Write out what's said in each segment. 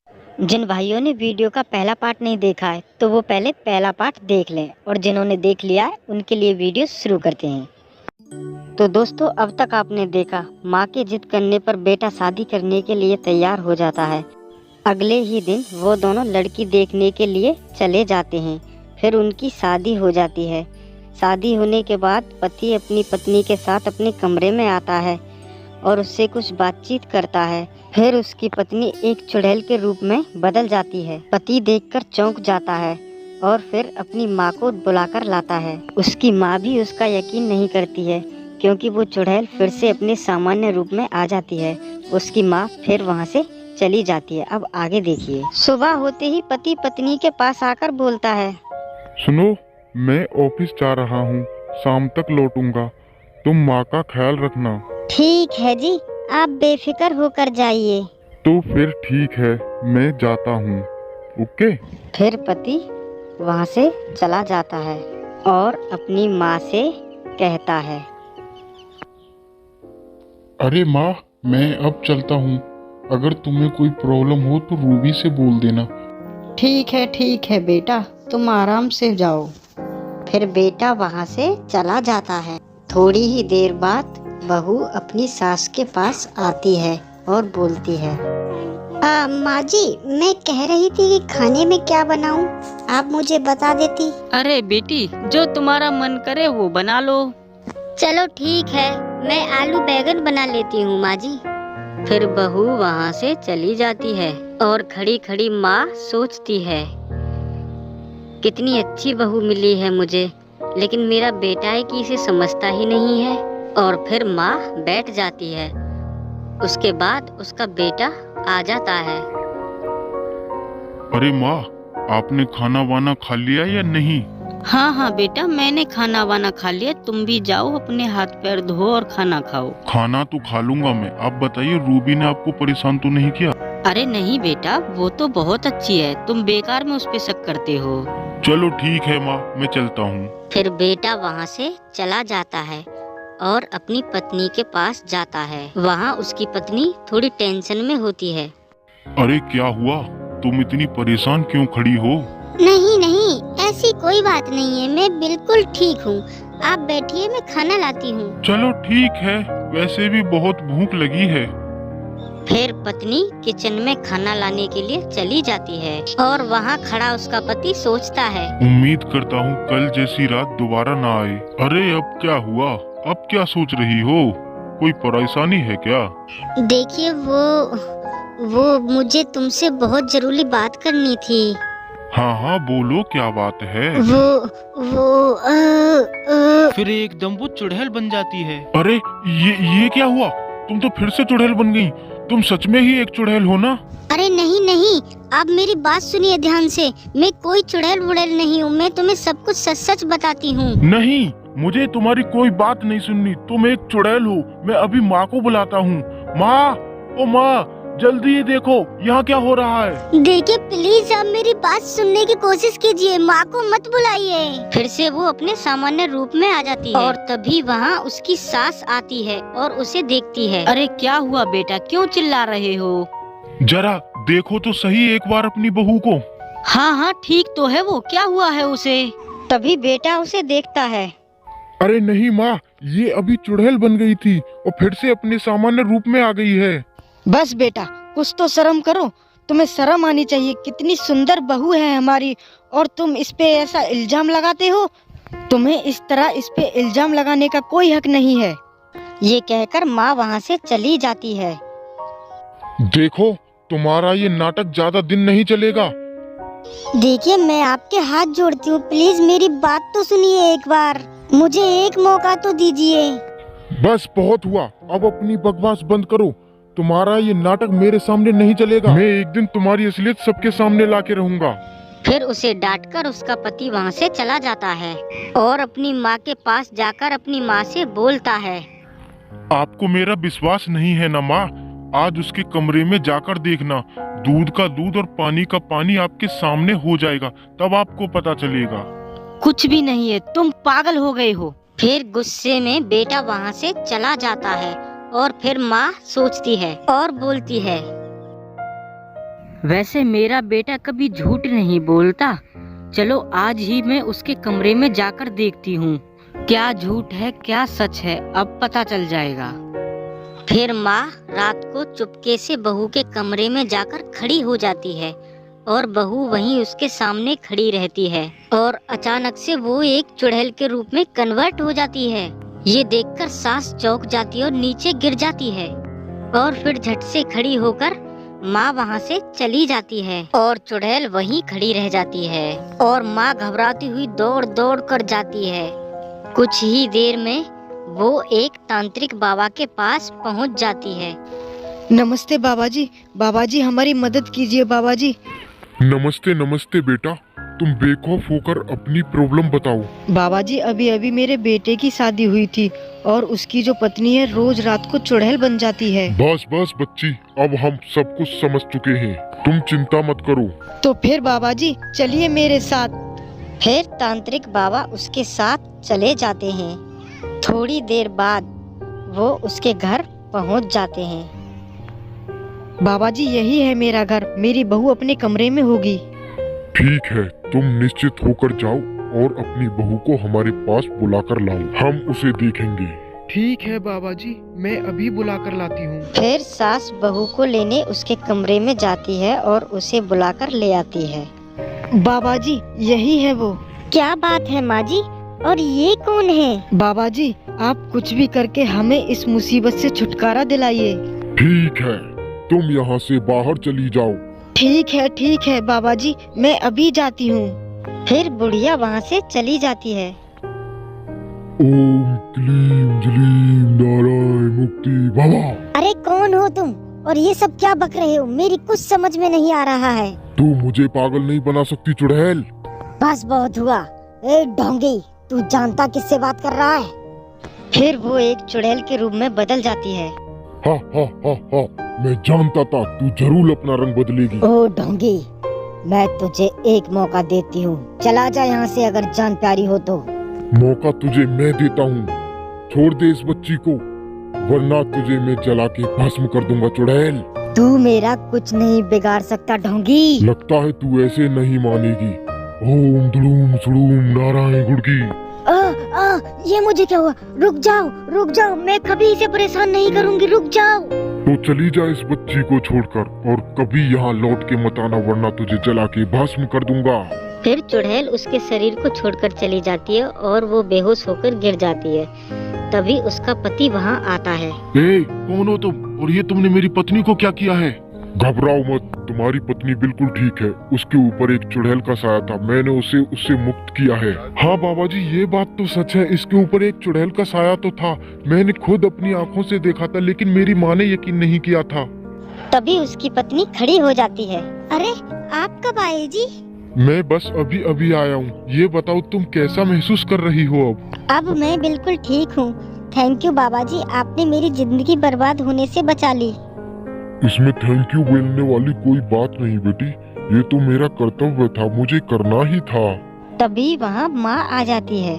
जिन भाइयों ने वीडियो का पहला पार्ट नहीं देखा है तो वो पहले पहला पार्ट देख लें, और जिन्होंने देख लिया है उनके लिए वीडियो शुरू करते हैं। तो दोस्तों, अब तक आपने देखा माँ की जिद करने पर बेटा शादी करने के लिए तैयार हो जाता है। अगले ही दिन वो दोनों लड़की देखने के लिए चले जाते हैं। फिर उनकी शादी हो जाती है। शादी होने के बाद पति अपनी पत्नी के साथ अपने कमरे में आता है और उससे कुछ बातचीत करता है। फिर उसकी पत्नी एक चुड़ैल के रूप में बदल जाती है। पति देखकर चौंक जाता है और फिर अपनी माँ को बुलाकर लाता है। उसकी माँ भी उसका यकीन नहीं करती है, क्योंकि वो चुड़ैल फिर से अपने सामान्य रूप में आ जाती है। उसकी माँ फिर वहाँ से चली जाती है। अब आगे देखिए। सुबह होते ही पति पत्नी के पास आकर बोलता है, सुनो, मैं ऑफिस जा रहा हूँ, शाम तक लौटूंगा। तुम माँ का ख्याल रखना। ठीक है जी, आप बेफिक्र होकर जाइए। तो फिर ठीक है, मैं जाता हूँ। ओके। फिर पति वहाँ से चला जाता है और अपनी माँ से कहता है, अरे माँ, मैं अब चलता हूँ। अगर तुम्हें कोई प्रॉब्लम हो तो रूबी से बोल देना। ठीक है बेटा, तुम आराम से जाओ। फिर बेटा वहाँ से चला जाता है। थोड़ी ही देर बाद बहू अपनी सास के पास आती है और बोलती है, माँ जी, मैं कह रही थी कि खाने में क्या बनाऊं, आप मुझे बता देती। अरे बेटी, जो तुम्हारा मन करे वो बना लो। चलो ठीक है, मैं आलू बैगन बना लेती हूँ माँ जी। फिर बहू वहाँ से चली जाती है और खड़ी खड़ी माँ सोचती है, कितनी अच्छी बहू मिली है मुझे, लेकिन मेरा बेटा है कि इसे समझता ही नहीं है। और फिर माँ बैठ जाती है। उसके बाद उसका बेटा आ जाता है। अरे माँ, आपने खाना वाना खा लिया या नहीं? हाँ बेटा, मैंने खाना वाना खा लिया। तुम भी जाओ, अपने हाथ पैर धो और खाना खाओ। खाना तो खा लूंगा मैं। आप बताइए, रूबी ने आपको परेशान तो नहीं किया? अरे नहीं बेटा, वो तो बहुत अच्छी है, तुम बेकार में उस पे शक करते हो। चलो ठीक है माँ, मैं चलता हूँ। फिर बेटा वहाँ से चला जाता है और अपनी पत्नी के पास जाता है। वहाँ उसकी पत्नी थोड़ी टेंशन में होती है। अरे क्या हुआ? तुम इतनी परेशान क्यों खड़ी हो? नहीं, ऐसी कोई बात नहीं है, मैं बिल्कुल ठीक हूँ। आप बैठिए, मैं खाना लाती हूँ। चलो ठीक है, वैसे भी बहुत भूख लगी है। फिर पत्नी किचन में खाना लाने के लिए चली जाती है और वहाँ खड़ा उसका पति सोचता है, उम्मीद करता हूँ कल जैसी रात दोबारा ना आए। अरे अब क्या हुआ? अब क्या सोच रही हो? कोई परेशानी है क्या? देखिए, वो मुझे तुमसे बहुत जरूरी बात करनी थी। हाँ बोलो, क्या बात है? फिर एकदम वो चुड़ैल बन जाती है। अरे ये क्या हुआ? तुम तो फिर से चुड़ैल बन गई। तुम सच में ही एक चुड़ैल हो ना? अरे नहीं, आप मेरी बात सुनिए ध्यान से। मैं कोई चुड़ैल वुड़ैल नहीं हूँ, मैं तुम्हें सब कुछ सच सच बताती हूँ। नहीं, मुझे तुम्हारी कोई बात नहीं सुननी। तुम एक चुड़ैल हो। मैं अभी माँ को बुलाता हूँ। माँ, ओ माँ, जल्दी देखो यहाँ क्या हो रहा है। देखिए प्लीज, आप मेरी बात सुनने की कोशिश कीजिए, माँ को मत बुलाइए। फिर से वो अपने सामान्य रूप में आ जाती है और तभी वहाँ उसकी सास आती है और उसे देखती है। अरे क्या हुआ बेटा, क्यों चिल्ला रहे हो? जरा देखो तो सही एक बार अपनी बहू को। हाँ ठीक तो है वो, क्या हुआ है उसे? तभी बेटा उसे देखता है। अरे नहीं माँ, ये अभी चुड़ैल बन गई थी और फिर से अपने सामान्य रूप में आ गई है। बस बेटा, कुछ तो शर्म करो। तुम्हें शर्म आनी चाहिए। कितनी सुंदर बहू है हमारी और तुम इस पे ऐसा इल्जाम लगाते हो। तुम्हें इस तरह इस पे इल्जाम लगाने का कोई हक नहीं है। ये कहकर माँ वहाँ से चली जाती है। देखो, तुम्हारा ये नाटक ज्यादा दिन नहीं चलेगा। देखिए, मैं आपके हाथ जोड़ती हूँ, प्लीज मेरी बात तो सुनिए एक बार। मुझे एक मौका तो दीजिए। बस बहुत हुआ, अब अपनी बकवास बंद करो। तुम्हारा ये नाटक मेरे सामने नहीं चलेगा। मैं एक दिन तुम्हारी असलियत सबके सामने लाके रहूंगा। फिर उसे डांटकर उसका पति वहाँ से चला जाता है और अपनी माँ के पास जाकर अपनी माँ से बोलता है, आपको मेरा विश्वास नहीं है ना माँ? आज उसके कमरे में जाकर देखना। दूध का दूध और पानी का पानी आपके सामने हो जाएगा, तब आपको पता चलेगा। कुछ भी नहीं है, तुम पागल हो गए हो। फिर गुस्से में बेटा वहाँ से चला जाता है और फिर माँ सोचती है और बोलती है, वैसे मेरा बेटा कभी झूठ नहीं बोलता। चलो आज ही मैं उसके कमरे में जाकर देखती हूँ, क्या झूठ है क्या सच है, अब पता चल जाएगा। फिर माँ रात को चुपके से बहू के कमरे में जाकर खड़ी हो जाती है और बहू वहीं उसके सामने खड़ी रहती है और अचानक से वो एक चुड़ैल के रूप में कन्वर्ट हो जाती है। ये देखकर सास चौंक जाती है और नीचे गिर जाती है और फिर झट से खड़ी होकर माँ वहाँ से चली जाती है और चुड़ैल वहीं खड़ी रह जाती है और माँ घबराती हुई दौड़ दौड़ कर जाती है। कुछ ही देर में वो एक तांत्रिक बाबा के पास पहुँच जाती है। नमस्ते बाबा जी हमारी मदद कीजिए बाबा जी। नमस्ते नमस्ते बेटा, तुम बेखौफ होकर अपनी प्रॉब्लम बताओ। बाबा जी अभी अभी मेरे बेटे की शादी हुई थी और उसकी जो पत्नी है रोज रात को चुड़ैल बन जाती है। बस बस बच्ची, अब हम सब कुछ समझ चुके हैं, तुम चिंता मत करो। तो फिर बाबा जी चलिए मेरे साथ। फिर तांत्रिक बाबा उसके साथ चले जाते हैं। थोड़ी देर बाद वो उसके घर पहुंच जाते हैं। बाबा जी यही है मेरा घर, मेरी बहू अपने कमरे में होगी। ठीक है, तुम निश्चित होकर जाओ और अपनी बहू को हमारे पास बुलाकर लाओ, हम उसे देखेंगे। ठीक है बाबा जी, मैं अभी बुला कर लाती हूँ। फिर सास बहू को लेने उसके कमरे में जाती है और उसे बुलाकर ले आती है। बाबा जी यही है वो। क्या बात है माँ जी, और ये कौन है? बाबा जी आप कुछ भी करके हमें इस मुसीबत से छुटकारा दिलाइए। ठीक है, तुम यहाँ से बाहर चली जाओ। ठीक है बाबा जी, मैं अभी जाती हूँ। फिर बुढ़िया वहाँ से चली जाती है। ओम क्लीम जलीम नारायण मुक्ति बाबा। अरे कौन हो तुम और ये सब क्या बक रहे हो? मेरी कुछ समझ में नहीं आ रहा है। तू मुझे पागल नहीं बना सकती चुड़ैल। बस बहुत हुआ। ए ढोंगी, तू जानता किससे बात कर रहा है? फिर वो एक चुड़ैल के रूप में बदल जाती है। हा हा हा हा, मैं जानता था तू जरूर अपना रंग बदलेगी। ओ ढोंगी, मैं तुझे एक मौका देती हूँ, चला जा यहाँ से अगर जान प्यारी हो तो। मौका तुझे मैं देता हूँ, छोड़ दे इस बच्ची को, वरना तुझे मैं जला के भस्म कर दूंगा चुड़ैल। तू मेरा कुछ नहीं बिगाड़ सकता ढोंगी। लगता है तू ऐसे नहीं मानेगी। ओम धड़ूम सुड़ूम नारायण गुड़की। ये मुझे क्या हुआ? रुक जाओ, मैं कभी इसे परेशान नहीं करूँगी, रुक जाओ। तो चली जा इस बच्ची को छोड़कर और कभी यहाँ लौट के मत आना, वरना तुझे जला के भस्म कर दूंगा। फिर चुड़ैल उसके शरीर को छोड़कर चली जाती है और वो बेहोश होकर गिर जाती है। तभी उसका पति वहाँ आता है। ए, कौन हो तुम और ये तुमने मेरी पत्नी को क्या किया है? घबराओ मत, तुम्हारी पत्नी बिल्कुल ठीक है। उसके ऊपर एक चुड़ैल का साया था, मैंने उसे उससे मुक्त किया है। हाँ बाबा जी ये बात तो सच है, इसके ऊपर एक चुड़ैल का साया तो था, मैंने खुद अपनी आंखों से देखा था, लेकिन मेरी माँ ने यकीन नहीं किया था। तभी उसकी पत्नी खड़ी हो जाती है। अरे आप कब आए जी? मैं बस अभी अभी आया हूँ। ये बताओ तुम कैसा महसूस कर रही हो अब? अब मैं बिल्कुल ठीक हूँ। थैंक यू बाबा जी, आपने मेरी जिंदगी बर्बाद होने से बचा ली। इसमें थैंक यू बोलने वाली कोई बात नहीं बेटी, ये तो मेरा कर्तव्य था, मुझे करना ही था। तभी वहाँ माँ आ जाती है।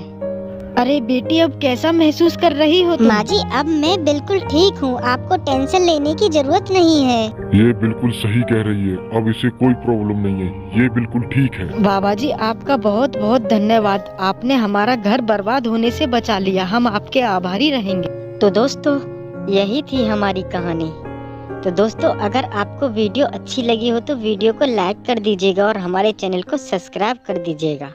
अरे बेटी अब कैसा महसूस कर रही हो तुम? माँ जी अब मैं बिल्कुल ठीक हूँ, आपको टेंशन लेने की जरूरत नहीं है। ये बिल्कुल सही कह रही है, अब इसे कोई प्रॉब्लम नहीं है, ये बिल्कुल ठीक है। बाबा जी आपका बहुत बहुत धन्यवाद, आपने हमारा घर बर्बाद होने से बचा लिया, हम आपके आभारी रहेंगे। तो दोस्तों यही थी हमारी कहानी। तो दोस्तों अगर आपको वीडियो अच्छी लगी हो तो वीडियो को लाइक कर दीजिएगा और हमारे चैनल को सब्सक्राइब कर दीजिएगा।